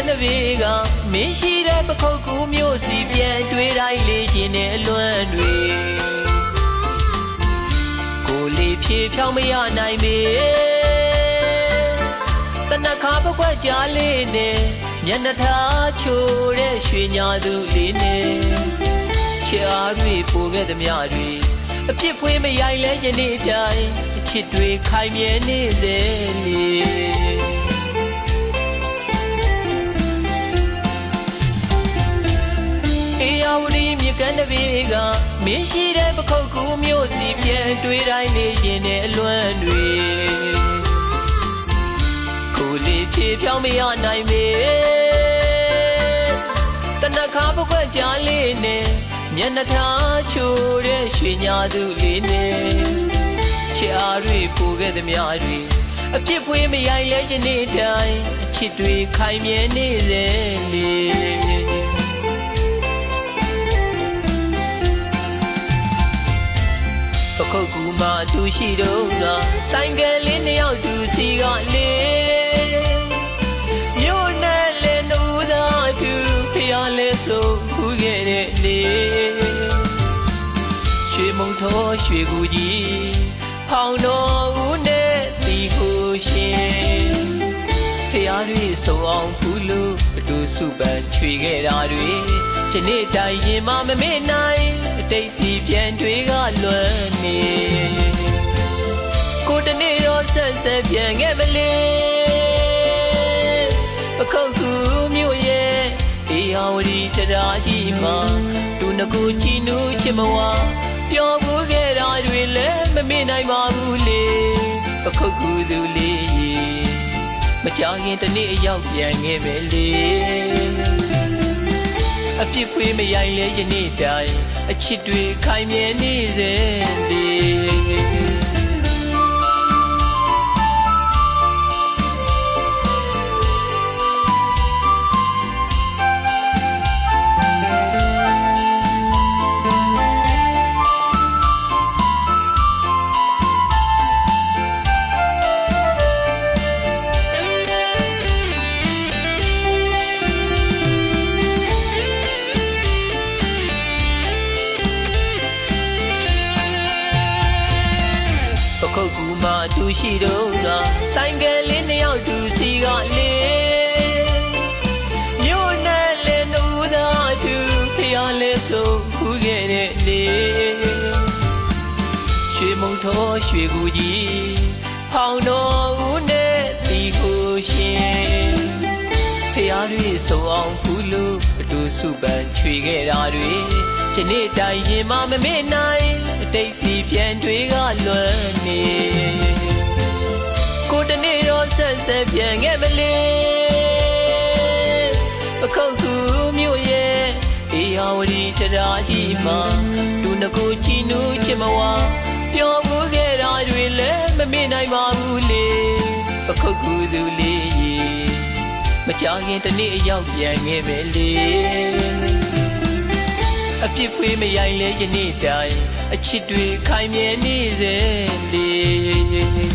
ကန်တပြေကမင်းရှိတဲ့ပခုတ်ကူမျိုးစီပြန်တွေ့တိုင်းလေးရှင်တဲ့လွမ်းတွေကိုလေးဖြေဖြောင်းမရနိုင်မေတနခါပကွက်ကြားလေးနဲ့မျက်နှာထားချိုတဲ့ရွှေညာသူလေးနဲ့ချစ်အားတွေပိုခဲ့သမျှတွေအပြစ်ဖွေးမရိုင်လဲယနေ့တိုင်းအချစ်တွေခိုင်မြဲနေစေလေအေယာဝတီမြကန်တပြေကမင်းရှိတဲ့ပခုတ်ကူမျိုးစီပြန်တွေ့တိုင်းလေးရင်တဲ့အလွမ်းတွေကိုလေးဖြေဖြောင်းမရနိုင်မေတနခါပကွက်ကြားလေးနဲ့မျက်နှာထားချိုတဲ့ရွှေညာသူလေးနဲ့ချစ်အားတွေပိုခဲ့သမျှတွေအပြစ်ဖွေးမရိုင်လဲယနေ့တိုင်းအချစ်တွေခိုင်မြဲနေစေလေပခုတ်ကူမှတူရှိတော့ကဆိုင်ကယ်လေးနှစ်ယောက်တူစီကလေးမြို့နဲ့လေနှူးသာတူဖျားလဲဆိုခူးခဲ့တဲ့လေရွှေမုံထောရွှေကူကြီးဖောင်တော်ဦးနဲ့တီကိုရှင်ဖျားတွေစုံအောင်ဖူးလို့အတူစုပန်ချွေခဲ့တာတွေယနေ့တိုင်ရင်မမေ့နိုင်အတိတ်စီပြန်တွေကလွမ်းနေကိုတနေ့တော့ဆက်ဆက်ပြန်ခဲ့မလဲပခုတ်ကူမြို့ရဲ့အေယာဝတီတရားကြီးမှာတူနကူချီနူးချစ်မဝါပျော်မှုခဲ့တာတွေလည်းမမေ့နိုင်ပါဘူးလေပခုတ်ကူသူလေးမကြခင်တနေ့အရောက်ပြန်ခဲ့မယ်လေအပြစ်ဖွေးမရိုင်လဲယနေ့တိုင်အချစ်တွေခိုင်မြဲနေစေလေပခုတ်ကူမှတူရှိတော့ကဆိုင်ကယ်လေးနှစ်ယောက်တူစီကလေးမြို့နဲ့လေနှူးသာတူဖျားလဲဆိုခူးခဲ့တဲ့လေရွှေမုံထောရွှေကူကြီးဖောင်တော်ဦးနဲ့တီကိုရှင်ဖျားတွေစုံအောင်ဖူးလို့အတူစုပန်ချွေခဲ့တာတွေယနေ့တိုင်ရင်မမေ့နိုင်အတိတ်စီပြန်တွေကလွမ်းနေကိုတနေ့တော့ဆက်ဆက်ပြန်ခဲ့မလဲပခုတ်ကူမြို့ရဲ့အေယာဝတီတရားကြီးမှာတူနကူချီနူးချစ်မဝါပျော်မှုခဲ့တာတွေလည်းမမေ့နိုင်ပါဘူးလေပခုတ်ကူသူလေးမကြခင်တနေ့အရောက်ပြန်ခဲ့မယ်လေအပြစ်ဖွေးမရိုင်လဲယနေ့တိုင်အချစ်တွေခိုင်မြဲနေစေလေ